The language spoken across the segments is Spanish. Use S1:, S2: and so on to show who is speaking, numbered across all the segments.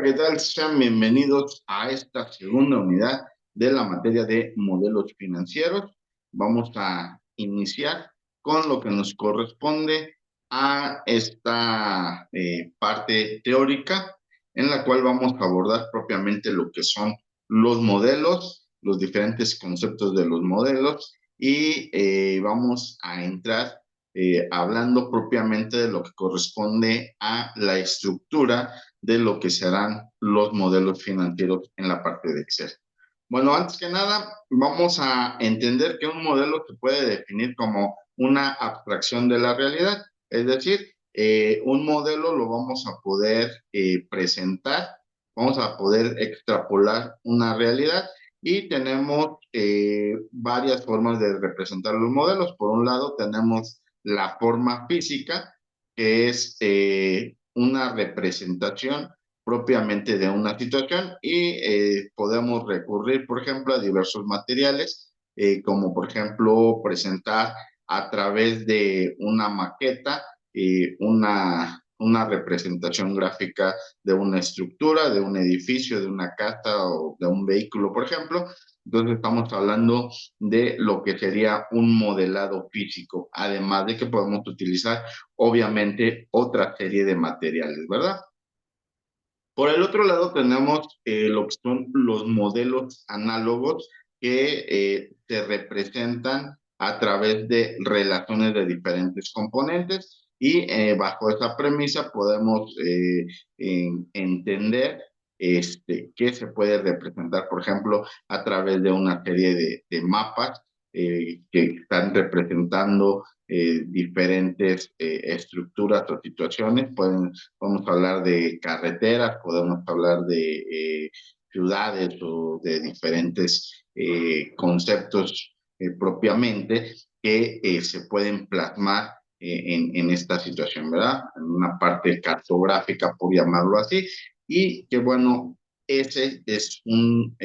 S1: Hola, ¿qué tal? Sean bienvenidos a esta segunda unidad de la materia de modelos financieros. Vamos a iniciar con lo que nos corresponde a esta parte teórica, en la cual vamos a abordar propiamente lo que son los modelos, los diferentes conceptos de los modelos y vamos a entrar hablando propiamente de lo que corresponde a la estructura de lo que serán los modelos financieros en la parte de Excel. Bueno, antes que nada, vamos a entender que un modelo se puede definir como una abstracción de la realidad, es decir, un modelo lo vamos a poder presentar, vamos a poder extrapolar una realidad y tenemos varias formas de representar los modelos. Por un lado, tenemos la forma física, que es una representación propiamente de una situación y podemos recurrir, por ejemplo, a diversos materiales, como por ejemplo presentar a través de una maqueta, una representación gráfica de una estructura, de un edificio, de una casa o de un vehículo, por ejemplo. Entonces estamos hablando de lo que sería un modelado físico, además de que podemos utilizar obviamente otra serie de materiales, ¿verdad? Por el otro lado tenemos lo que son los modelos análogos que se representan a través de relaciones de diferentes componentes y bajo esa premisa podemos entender que se puede representar, por ejemplo, a través de una serie de mapas que están representando diferentes estructuras o situaciones. Podemos hablar de carreteras, podemos hablar de ciudades o de diferentes conceptos propiamente que se pueden plasmar en esta situación, ¿verdad? En una parte cartográfica, por llamarlo así, y que bueno, ese es un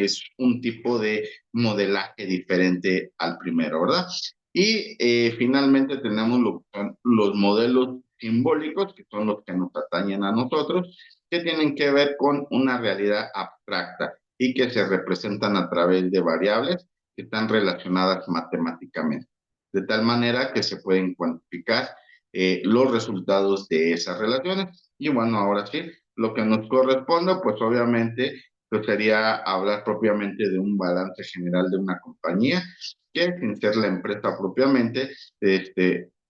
S1: tipo de modelaje diferente al primero, ¿verdad? Y finalmente tenemos lo que son los modelos simbólicos, que son los que nos atañen a nosotros, que tienen que ver con una realidad abstracta y que se representan a través de variables que están relacionadas matemáticamente, de tal manera que se pueden cuantificar los resultados de esas relaciones. Y bueno, ahora sí, lo que nos corresponde, pues obviamente, pues sería hablar propiamente de un balance general de una compañía que sin ser la empresa propiamente,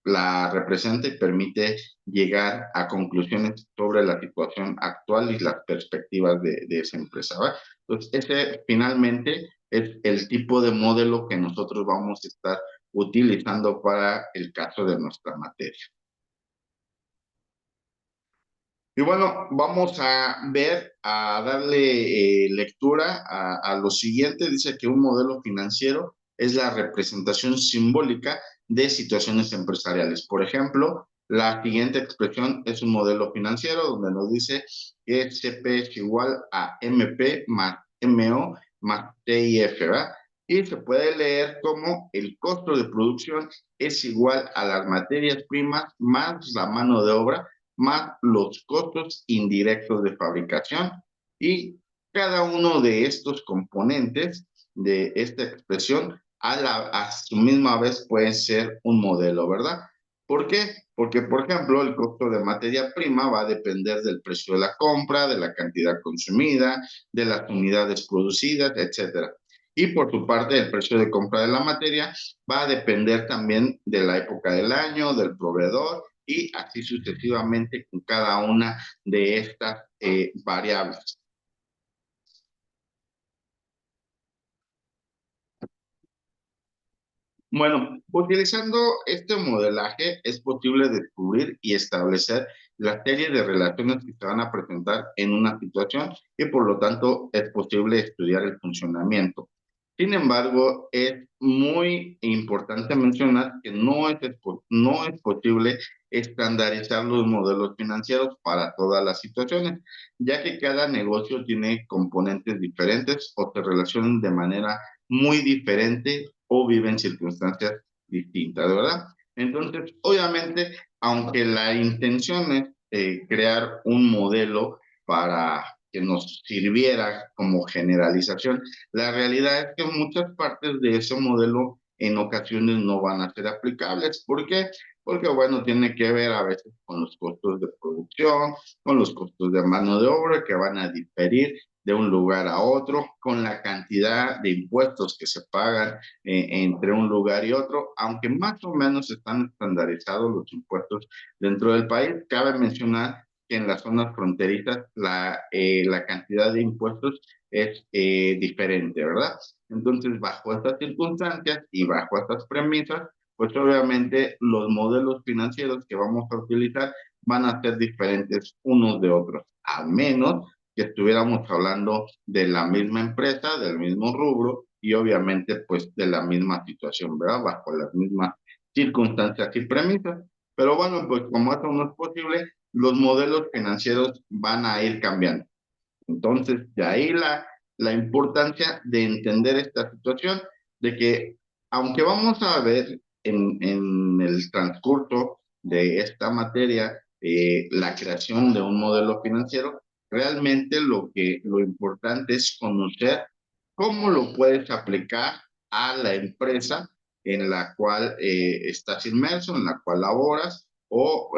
S1: la representa y permite llegar a conclusiones sobre la situación actual y las perspectivas de esa empresa, ¿va? Entonces, ese finalmente es el tipo de modelo que nosotros vamos a estar utilizando para el caso de nuestra materia. Y bueno, vamos a ver, a darle lectura a lo siguiente. Dice que un modelo financiero es la representación simbólica de situaciones empresariales. Por ejemplo, la siguiente expresión es un modelo financiero donde nos dice que CP es igual a MP más MO más TIF, ¿verdad? Y se puede leer como el costo de producción es igual a las materias primas más la mano de obra más los costos indirectos de fabricación y cada uno de estos componentes de esta expresión a su misma vez puede ser un modelo, ¿verdad? ¿Por qué? Porque, por ejemplo, el costo de materia prima va a depender del precio de la compra, de la cantidad consumida, de las unidades producidas, etcétera. Y por su parte, el precio de compra de la materia va a depender también de la época del año, del proveedor y así sucesivamente con cada una de estas variables. Bueno, utilizando este modelaje es posible descubrir y establecer la serie de relaciones que se van a presentar en una situación y por lo tanto es posible estudiar el funcionamiento. Sin embargo, es muy importante mencionar que no es posible estandarizar los modelos financieros para todas las situaciones, ya que cada negocio tiene componentes diferentes o se relacionan de manera muy diferente o viven circunstancias distintas, ¿verdad? Entonces, obviamente, aunque la intención es crear un modelo para que nos sirviera como generalización. La realidad es que muchas partes de ese modelo en ocasiones no van a ser aplicables. ¿Por qué? Porque, bueno, tiene que ver a veces con los costos de producción, con los costos de mano de obra que van a diferir de un lugar a otro, con la cantidad de impuestos que se pagan entre un lugar y otro, aunque más o menos están estandarizados los impuestos dentro del país. Cabe mencionar que en las zonas fronterizas la cantidad de impuestos es diferente, ¿verdad? Entonces, bajo estas circunstancias y bajo estas premisas, pues obviamente los modelos financieros que vamos a utilizar van a ser diferentes unos de otros, al menos que estuviéramos hablando de la misma empresa, del mismo rubro y obviamente pues de la misma situación, ¿verdad? Bajo las mismas circunstancias y premisas. Pero bueno, pues como eso no es posible, los modelos financieros van a ir cambiando. Entonces, de ahí la importancia de entender esta situación, de que aunque vamos a ver en el transcurso de esta materia la creación de un modelo financiero, realmente lo importante es conocer cómo lo puedes aplicar a la empresa en la cual estás inmerso, en la cual laboras, o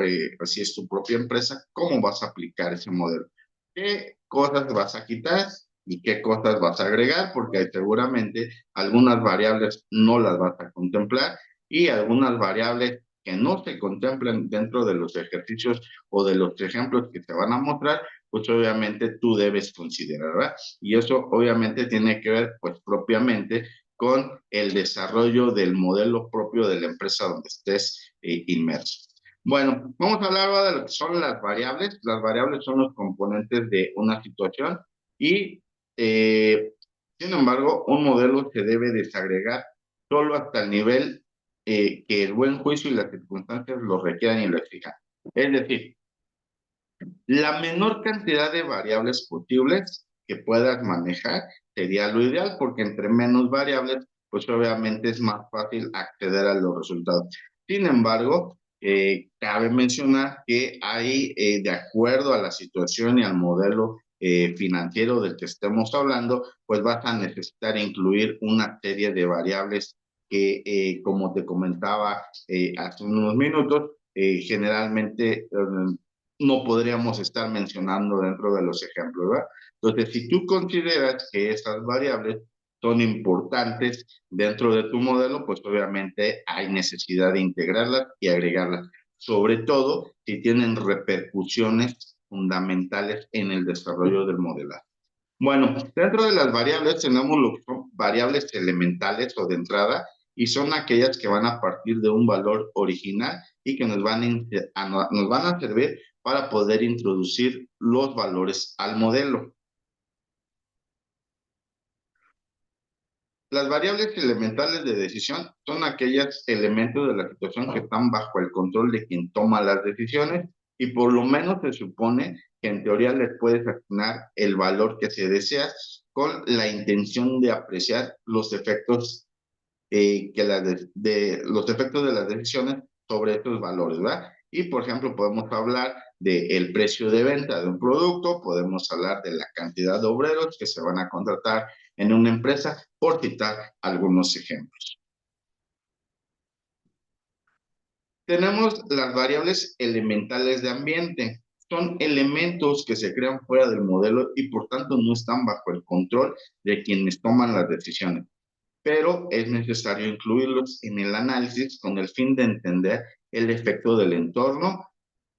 S1: si es tu propia empresa, cómo vas a aplicar ese modelo. ¿Qué cosas vas a quitar y qué cosas vas a agregar? Porque seguramente algunas variables no las vas a contemplar y algunas variables que no se contemplan dentro de los ejercicios o de los ejemplos que te van a mostrar, pues obviamente tú debes considerar, ¿verdad? Y eso obviamente tiene que ver pues propiamente con el desarrollo del modelo propio de la empresa donde estés inmerso. Bueno, vamos a hablar ahora de lo que son las variables. Las variables son los componentes de una situación y, sin embargo, un modelo se debe desagregar solo hasta el nivel que el buen juicio y las circunstancias lo requieran y lo exijan. Es decir, la menor cantidad de variables posibles que puedas manejar sería lo ideal, porque entre menos variables, pues obviamente es más fácil acceder a los resultados. Sin embargo, cabe mencionar que hay, de acuerdo a la situación y al modelo financiero del que estemos hablando, pues vas a necesitar incluir una serie de variables que, como te comentaba hace unos minutos, generalmente no podríamos estar mencionando dentro de los ejemplos, ¿verdad? Entonces, si tú consideras que esas variables son importantes dentro de tu modelo, pues obviamente hay necesidad de integrarlas y agregarlas, sobre todo si tienen repercusiones fundamentales en el desarrollo del modelaje. Bueno, dentro de las variables tenemos lo que son variables elementales o de entrada y son aquellas que van a partir de un valor original y que nos van a servir para poder introducir los valores al modelo. Las variables elementales de decisión son aquellos elementos de la situación que están bajo el control de quien toma las decisiones y por lo menos se supone que en teoría les puedes asignar el valor que se desea con la intención de apreciar los efectos los efectos de las decisiones sobre estos valores, ¿verdad? Y, por ejemplo, podemos hablar del precio de venta de un producto, podemos hablar de la cantidad de obreros que se van a contratar en una empresa, por citar algunos ejemplos. Tenemos las variables elementales de ambiente. Son elementos que se crean fuera del modelo y por tanto no están bajo el control de quienes toman las decisiones, pero es necesario incluirlos en el análisis con el fin de entender el efecto del entorno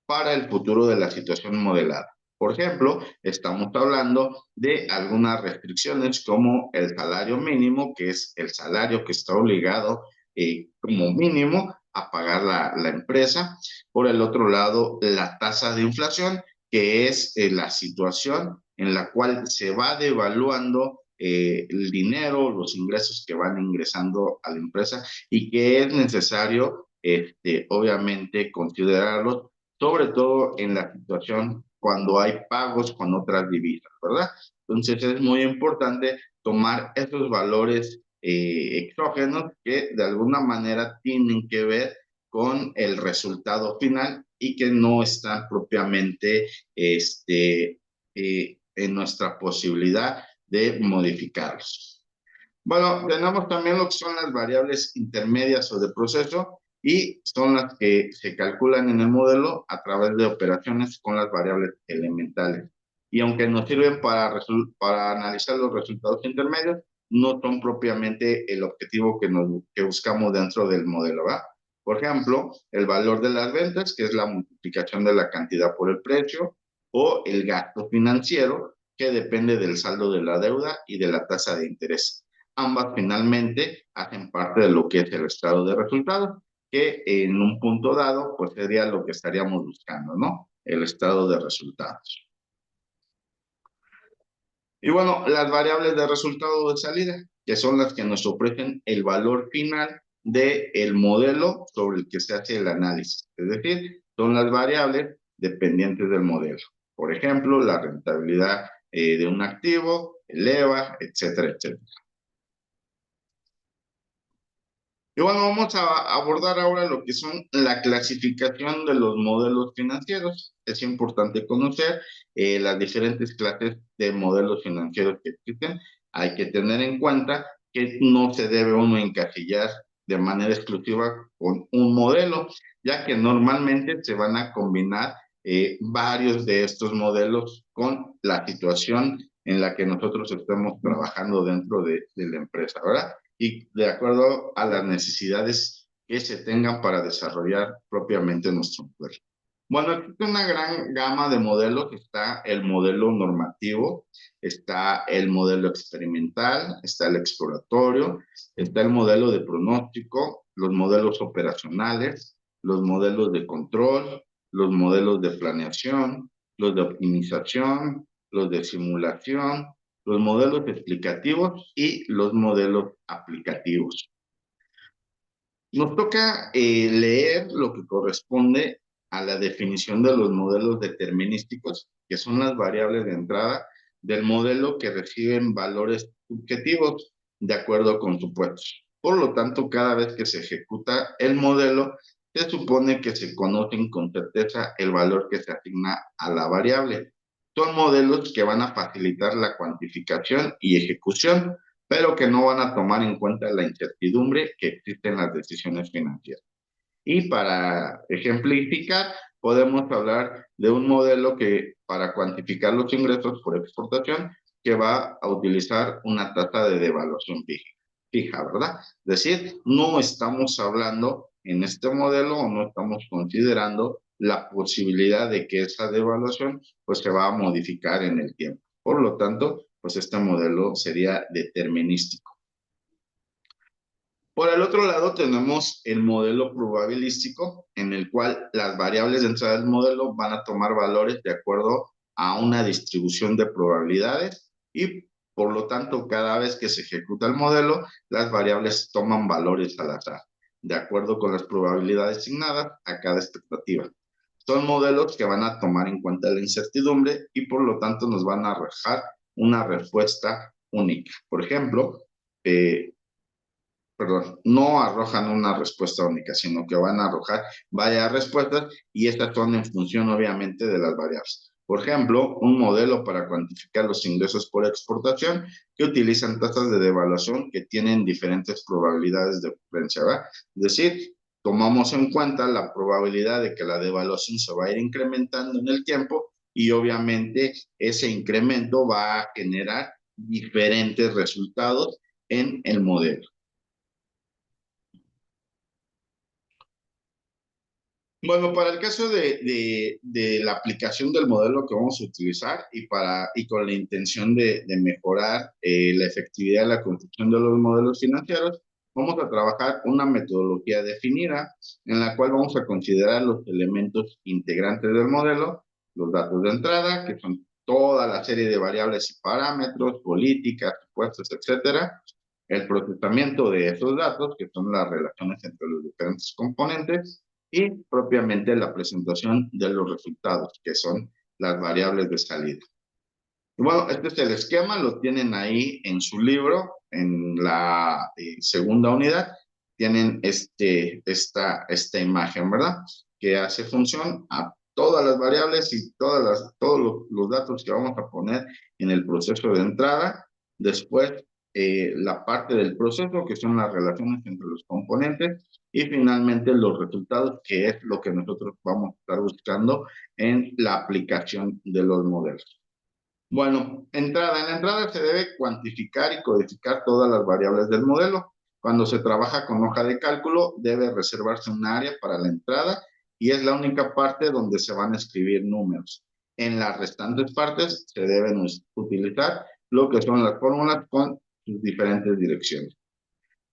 S1: para el futuro de la situación modelada. Por ejemplo, estamos hablando de algunas restricciones como el salario mínimo, que es el salario que está obligado como mínimo a pagar la empresa. Por el otro lado, la tasa de inflación, que es la situación en la cual se va devaluando el dinero, los ingresos que van ingresando a la empresa y que es necesario, obviamente, considerarlo sobre todo en la situación cuando hay pagos con otras divisas, ¿verdad? Entonces es muy importante tomar esos valores exógenos que de alguna manera tienen que ver con el resultado final y que no están propiamente en nuestra posibilidad de modificarlos. Bueno, tenemos también lo que son las variables intermedias o de proceso y son las que se calculan en el modelo a través de operaciones con las variables elementales. Y aunque nos sirven para analizar los resultados intermedios, no son propiamente el objetivo que buscamos dentro del modelo, ¿verdad? Por ejemplo, el valor de las ventas, que es la multiplicación de la cantidad por el precio, o el gasto financiero, que depende del saldo de la deuda y de la tasa de interés. Ambas finalmente hacen parte de lo que es el estado de resultados, que en un punto dado, pues sería lo que estaríamos buscando, ¿no? El estado de resultados. Y bueno, las variables de resultado de salida, que son las que nos ofrecen el valor final del modelo sobre el que se hace el análisis. Es decir, son las variables dependientes del modelo. Por ejemplo, la rentabilidad de un activo, el EVA, etcétera, etcétera. Y bueno, vamos a abordar ahora lo que son la clasificación de los modelos financieros. Es importante conocer las diferentes clases de modelos financieros que existen. Hay que tener en cuenta que no se debe uno encasillar de manera exclusiva con un modelo, ya que normalmente se van a combinar varios de estos modelos con la situación en la que nosotros estamos trabajando dentro de la empresa, ¿verdad? Y de acuerdo a las necesidades que se tengan para desarrollar propiamente nuestro modelo. Bueno, existe una gran gama de modelos. Está el modelo normativo, está el modelo experimental, está el exploratorio, está el modelo de pronóstico, los modelos operacionales, los modelos de control, los modelos de planeación, los de optimización, los de simulación, los modelos explicativos y los modelos aplicativos. Nos toca leer lo que corresponde a la definición de los modelos determinísticos, que son las variables de entrada del modelo que reciben valores subjetivos de acuerdo con supuestos. Por lo tanto, cada vez que se ejecuta el modelo, se supone que se conocen con certeza el valor que se asigna a la variable. Son modelos que van a facilitar la cuantificación y ejecución, pero que no van a tomar en cuenta la incertidumbre que existe en las decisiones financieras. Y para ejemplificar, podemos hablar de un modelo que para cuantificar los ingresos por exportación, que va a utilizar una tasa de devaluación fija, ¿verdad? Es decir, no estamos hablando en este modelo o no estamos considerando la posibilidad de que esa devaluación pues se va a modificar en el tiempo. Por lo tanto, pues este modelo sería determinístico. Por el otro lado tenemos el modelo probabilístico, en el cual las variables de entrada del modelo van a tomar valores de acuerdo a una distribución de probabilidades y por lo tanto cada vez que se ejecuta el modelo, las variables toman valores al azar, de acuerdo con las probabilidades asignadas a cada expectativa. Son modelos que van a tomar en cuenta la incertidumbre y por lo tanto nos van a arrojar una respuesta única. Por ejemplo, no arrojan una respuesta única, sino que van a arrojar varias respuestas y estas son en función obviamente de las variables. Por ejemplo, un modelo para cuantificar los ingresos por exportación que utilizan tasas de devaluación que tienen diferentes probabilidades de ocurrencia, ¿verdad? Es decir, tomamos en cuenta la probabilidad de que la devaluación se va a ir incrementando en el tiempo y obviamente ese incremento va a generar diferentes resultados en el modelo. Bueno, para el caso de la aplicación del modelo que vamos a utilizar y con la intención de mejorar la efectividad de la construcción de los modelos financieros, vamos a trabajar una metodología definida en la cual vamos a considerar los elementos integrantes del modelo, los datos de entrada, que son toda la serie de variables y parámetros, políticas, supuestos, etcétera, el procesamiento de esos datos, que son las relaciones entre los diferentes componentes, y propiamente la presentación de los resultados, que son las variables de salida. Y bueno, este es el esquema, lo tienen ahí en su libro, en la segunda unidad, tienen esta imagen, ¿verdad? Que hace función a todas las variables y todos los datos que vamos a poner en el proceso de entrada. Después, la parte del proceso, que son las relaciones entre los componentes. Y finalmente, los resultados, que es lo que nosotros vamos a estar buscando en la aplicación de los modelos. Bueno, entrada. En la entrada se debe cuantificar y codificar todas las variables del modelo. Cuando se trabaja con hoja de cálculo, debe reservarse un área para la entrada y es la única parte donde se van a escribir números. En las restantes partes se deben utilizar lo que son las fórmulas con sus diferentes direcciones.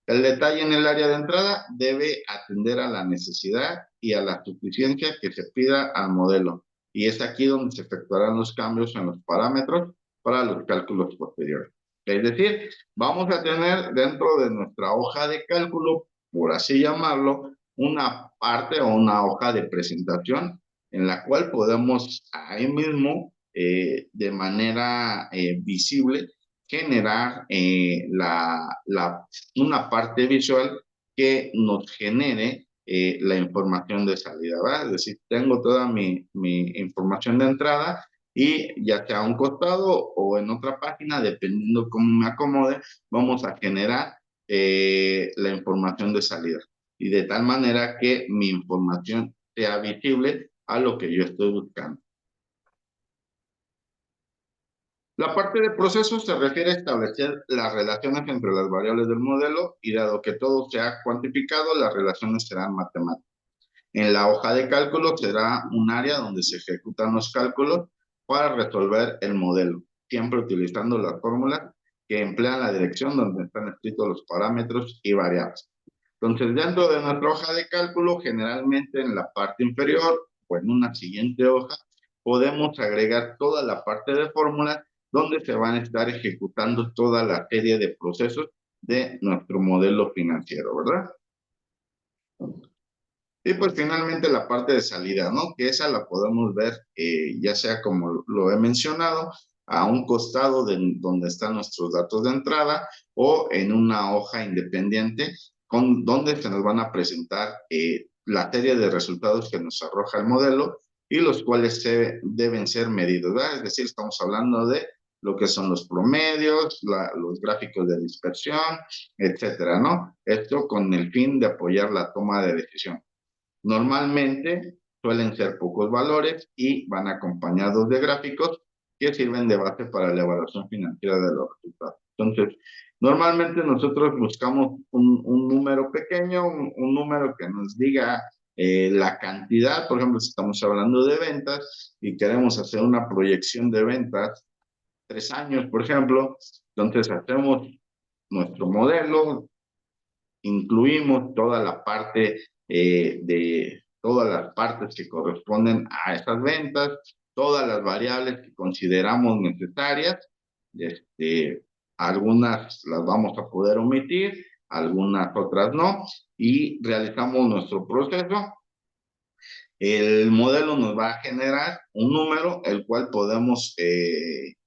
S1: El detalle en el área de entrada debe atender a la necesidad y a la suficiencia que se pida al modelo. Y es aquí donde se efectuarán los cambios en los parámetros para los cálculos posteriores. Es decir, vamos a tener dentro de nuestra hoja de cálculo, por así llamarlo, una parte o una hoja de presentación en la cual podemos ahí mismo, de manera visible, generar una parte visual que nos genere la información de salida, ¿verdad? Es decir, tengo toda mi información de entrada y ya sea a un costado o en otra página, dependiendo cómo me acomode, vamos a generar la información de salida. Y de tal manera que mi información sea visible a lo que yo estoy buscando. La parte de procesos se refiere a establecer las relaciones entre las variables del modelo y dado que todo se ha cuantificado, las relaciones serán matemáticas. En la hoja de cálculo será un área donde se ejecutan los cálculos para resolver el modelo, siempre utilizando las fórmulas que emplean la dirección donde están escritos los parámetros y variables. Entonces, dentro de nuestra hoja de cálculo, generalmente en la parte inferior o en una siguiente hoja, podemos agregar toda la parte de fórmulas donde se van a estar ejecutando toda la serie de procesos de nuestro modelo financiero, ¿verdad? Y pues finalmente la parte de salida, ¿no? Que esa la podemos ver, ya sea como lo he mencionado, a un costado de donde están nuestros datos de entrada o en una hoja independiente con donde se nos van a presentar la serie de resultados que nos arroja el modelo y los cuales deben ser medidos, ¿verdad? Es decir, estamos hablando de lo que son los promedios, los gráficos de dispersión, etcétera, ¿no? Esto con el fin de apoyar la toma de decisión. Normalmente suelen ser pocos valores y van acompañados de gráficos que sirven de base para la evaluación financiera de los resultados. Entonces, normalmente nosotros buscamos un número pequeño, un número que nos diga la cantidad. Por ejemplo, si estamos hablando de ventas y queremos hacer una proyección de ventas, 3 años, por ejemplo, entonces hacemos nuestro modelo, incluimos toda la parte de todas las partes que corresponden a esas ventas, todas las variables que consideramos necesarias, este, algunas las vamos a poder omitir, algunas otras no, y realizamos nuestro proceso. El modelo nos va a generar un número, el cual podemos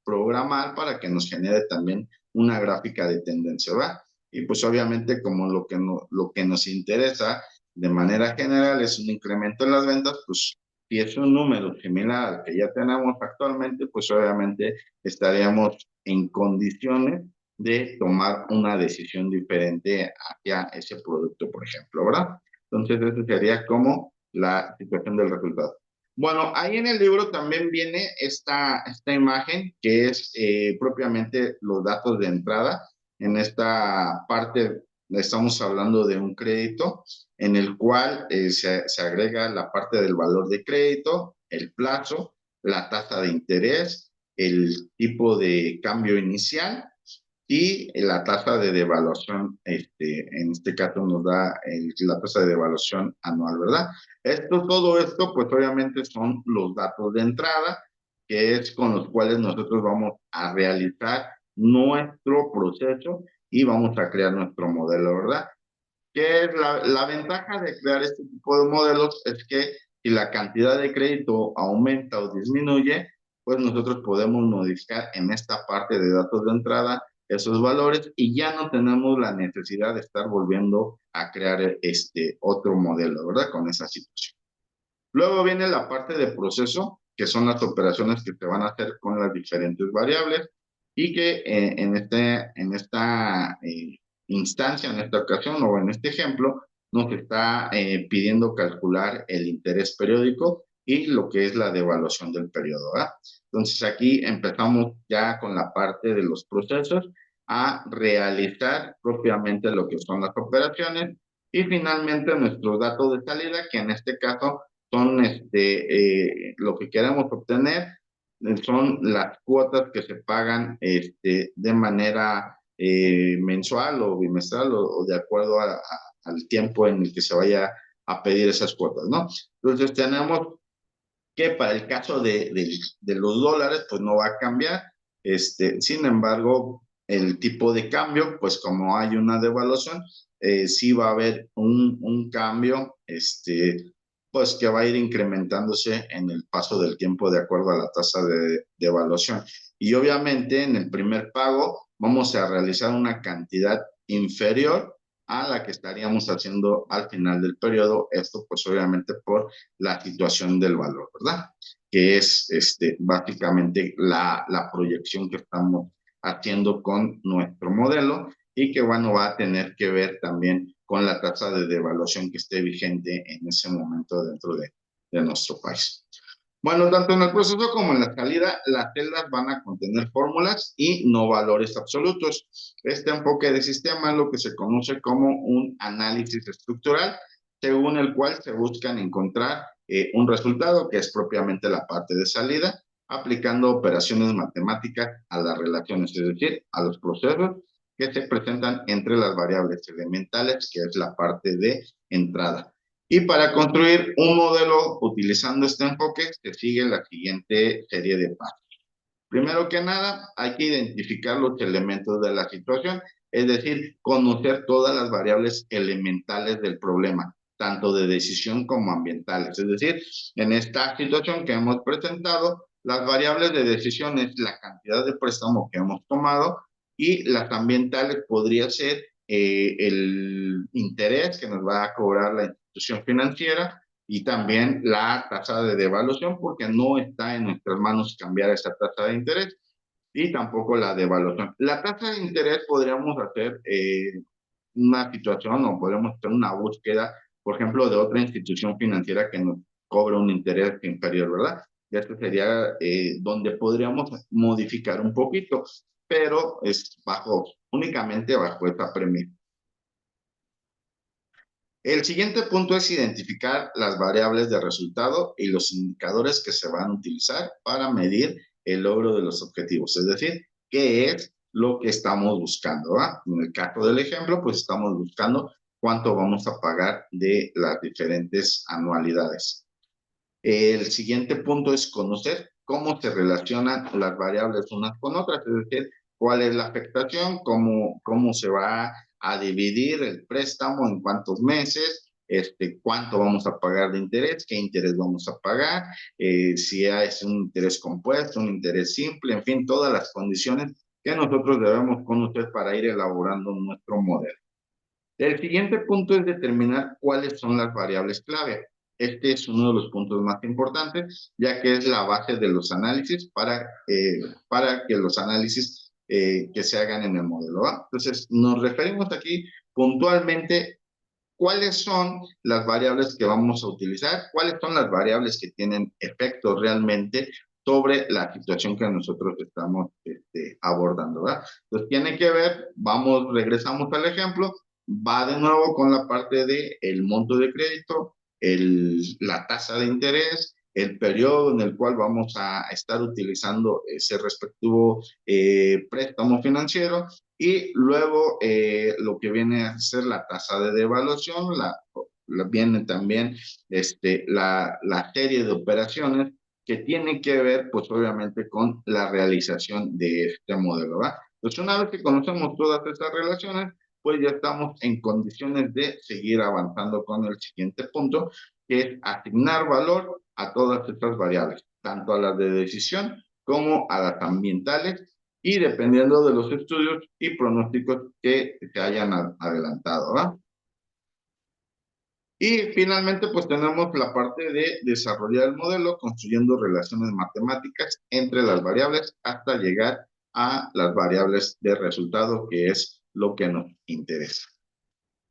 S1: programar para que nos genere también una gráfica de tendencia, ¿va? Y pues obviamente como lo que nos interesa de manera general es un incremento en las ventas, pues si es un número similar al que ya tenemos actualmente, pues obviamente estaríamos en condiciones de tomar una decisión diferente hacia ese producto, por ejemplo, ¿verdad? Entonces, eso sería como la situación del resultado. Bueno, ahí en el libro también viene esta imagen que es propiamente los datos de entrada. En esta parte estamos hablando de un crédito en el cual se agrega la parte del valor de crédito, el plazo, la tasa de interés, el tipo de cambio inicial y la tasa de devaluación, en este caso nos da la tasa de devaluación anual, ¿verdad? Todo esto, pues obviamente son los datos de entrada, que es con los cuales nosotros vamos a realizar nuestro proceso y vamos a crear nuestro modelo, ¿verdad? Que es la ventaja de crear este tipo de modelos es que si la cantidad de crédito aumenta o disminuye, pues nosotros podemos modificar en esta parte de datos de entrada esos valores y ya no tenemos la necesidad de estar volviendo a crear este otro modelo, ¿verdad? Con esa situación. Luego viene la parte de proceso, que son las operaciones que se van a hacer con las diferentes variables y que en esta instancia, en esta ocasión o en este ejemplo, nos está pidiendo calcular el interés periódico y lo que es la devaluación del periodo, ¿verdad? Entonces aquí empezamos ya con la parte de los procesos a realizar propiamente lo que son las operaciones y finalmente nuestros datos de salida, que en este caso son lo que queremos obtener, son las cuotas que se pagan de manera mensual o bimestral o de acuerdo al tiempo en el que se vaya a pedir esas cuotas, ¿no? Entonces tenemos que para el caso de los dólares, pues no va a cambiar. Sin embargo, el tipo de cambio, pues como hay una devaluación, sí va a haber un cambio, pues que va a ir incrementándose en el paso del tiempo de acuerdo a la tasa de devaluación. Y obviamente en el primer pago vamos a realizar una cantidad inferior a la que estaríamos haciendo al final del periodo, esto pues obviamente por la situación del valor, ¿verdad? Que es básicamente la proyección que estamos haciendo con nuestro modelo y que, bueno, va a tener que ver también con la tasa de devaluación que esté vigente en ese momento dentro de nuestro país. Bueno, tanto en el proceso como en la salida, las celdas van a contener fórmulas y no valores absolutos. Este enfoque de sistema es lo que se conoce como un análisis estructural, según el cual se buscan encontrar un resultado que es propiamente la parte de salida, aplicando operaciones matemáticas a las relaciones, es decir, a los procesos que se presentan entre las variables elementales, que es la parte de entrada. Y para construir un modelo utilizando este enfoque, se sigue la siguiente serie de pasos. Primero que nada, hay que identificar los elementos de la situación, es decir, conocer todas las variables elementales del problema, tanto de decisión como ambientales. Es decir, en esta situación que hemos presentado, las variables de decisión es la cantidad de préstamo que hemos tomado y las ambientales podría ser el interés que nos va a cobrar la institución financiera y también la tasa de devaluación, porque no está en nuestras manos cambiar esa tasa de interés y tampoco la devaluación. La tasa de interés podríamos hacer una situación o podríamos hacer una búsqueda, por ejemplo, de otra institución financiera que nos cobre un interés inferior, ¿verdad? Y esto sería donde podríamos modificar un poquito, pero es únicamente bajo esta premisa. El siguiente punto es identificar las variables de resultado y los indicadores que se van a utilizar para medir el logro de los objetivos, es decir, qué es lo que estamos buscando, ¿verdad? En el caso del ejemplo, pues estamos buscando cuánto vamos a pagar de las diferentes anualidades. El siguiente punto es conocer cómo se relacionan las variables unas con otras, es decir, cuál es la afectación, cómo se va a dividir el préstamo, en cuántos meses, cuánto vamos a pagar de interés, qué interés vamos a pagar, si es un interés compuesto, un interés simple, en fin, todas las condiciones que nosotros debemos conocer para ir elaborando nuestro modelo. El siguiente punto es determinar cuáles son las variables clave. Este es uno de los puntos más importantes, ya que es la base de los análisis para que los análisis que se hagan en el modelo, ¿va? Entonces, nos referimos aquí puntualmente cuáles son las variables que vamos a utilizar, cuáles son las variables que tienen efecto realmente sobre la situación que nosotros estamos abordando, ¿verdad? Entonces, tiene que ver, regresamos al ejemplo, va de nuevo con la parte de el monto de crédito, la tasa de interés, el periodo en el cual vamos a estar utilizando ese respectivo préstamo financiero y luego lo que viene a ser la tasa de devaluación, viene también la serie de operaciones que tienen que ver, pues obviamente, con la realización de este modelo, ¿verdad? Entonces, una vez que conocemos todas estas relaciones, pues ya estamos en condiciones de seguir avanzando con el siguiente punto, que es asignar valor a todas estas variables, tanto a las de decisión como a las ambientales, y dependiendo de los estudios y pronósticos que se hayan adelantado, ¿verdad? Y finalmente, pues tenemos la parte de desarrollar el modelo construyendo relaciones matemáticas entre las variables hasta llegar a las variables de resultado, que es lo que nos interesa.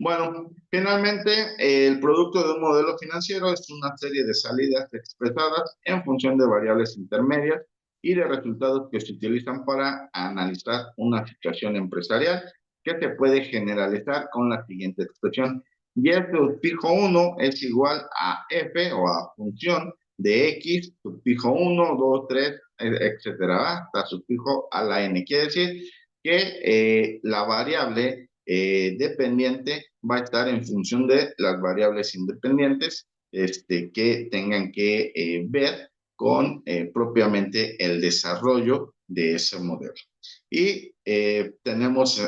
S1: Bueno, finalmente, el producto de un modelo financiero es una serie de salidas expresadas en función de variables intermedias y de resultados que se utilizan para analizar una situación empresarial que se puede generalizar con la siguiente expresión. Y el sufijo 1 es igual a f o a función de x, sufijo 1, 2, 3, etcétera, hasta sufijo a la n. Quiere decir que la variable dependiente va a estar en función de las variables independientes que tengan que ver con propiamente el desarrollo de ese modelo. Y tenemos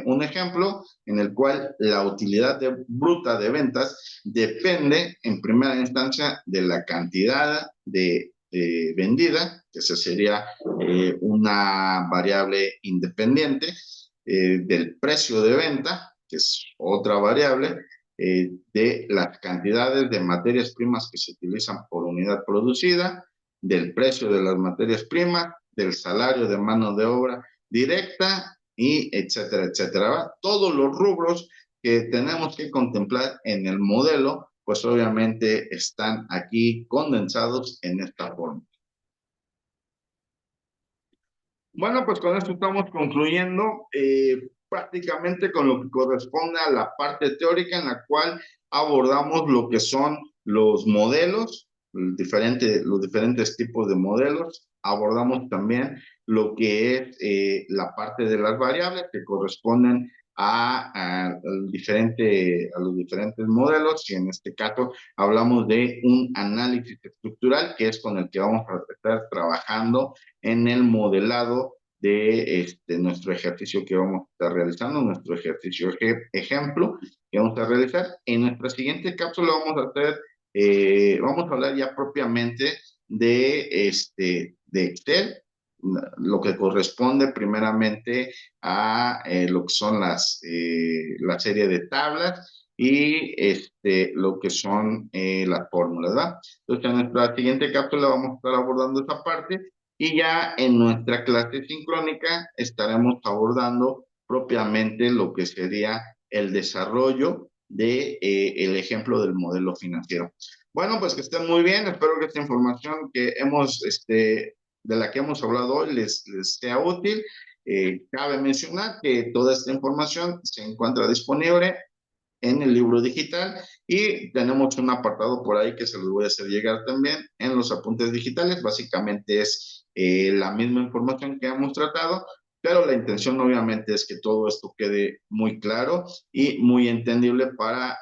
S1: un ejemplo en el cual la utilidad bruta de ventas depende en primera instancia de la cantidad de vendida, que esa sería una variable independiente, del precio de venta, que es otra variable, de las cantidades de materias primas que se utilizan por unidad producida, del precio de las materias primas, del salario de mano de obra directa y etcétera, etcétera. ¿Va? Todos los rubros que tenemos que contemplar en el modelo, pues obviamente están aquí condensados en esta forma. Bueno, pues con esto estamos concluyendo prácticamente con lo que corresponde a la parte teórica en la cual abordamos lo que son los modelos, los diferentes tipos de modelos. Abordamos también lo que es la parte de las variables que corresponden a los diferentes modelos, y en este caso hablamos de un análisis estructural, que es con el que vamos a estar trabajando en el modelado de nuestro ejercicio que vamos a estar realizando, nuestro ejercicio ejemplo que vamos a realizar. En nuestra siguiente cápsula vamos a hablar ya propiamente de Excel, lo que corresponde primeramente a lo que son la serie de tablas y lo que son las fórmulas, ¿verdad? Entonces, en nuestra siguiente cápsula vamos a estar abordando esa parte, y ya en nuestra clase sincrónica estaremos abordando propiamente lo que sería el desarrollo de el ejemplo del modelo financiero. Bueno, pues que estén muy bien. Espero que esta información de la que hemos hablado hoy les sea útil. Cabe mencionar que toda esta información se encuentra disponible en el libro digital, y tenemos un apartado por ahí que se los voy a hacer llegar también en los apuntes digitales. Básicamente es la misma información que hemos tratado, pero la intención obviamente es que todo esto quede muy claro y muy entendible para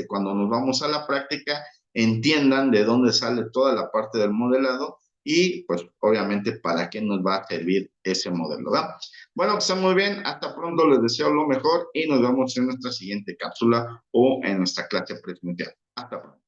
S1: cuando nos vamos a la práctica entiendan de dónde sale toda la parte del modelado y pues obviamente para qué nos va a servir ese modelo, ¿verdad? Bueno, que estén muy bien, hasta pronto, les deseo lo mejor y nos vemos en nuestra siguiente cápsula o en nuestra clase presencial. Hasta pronto.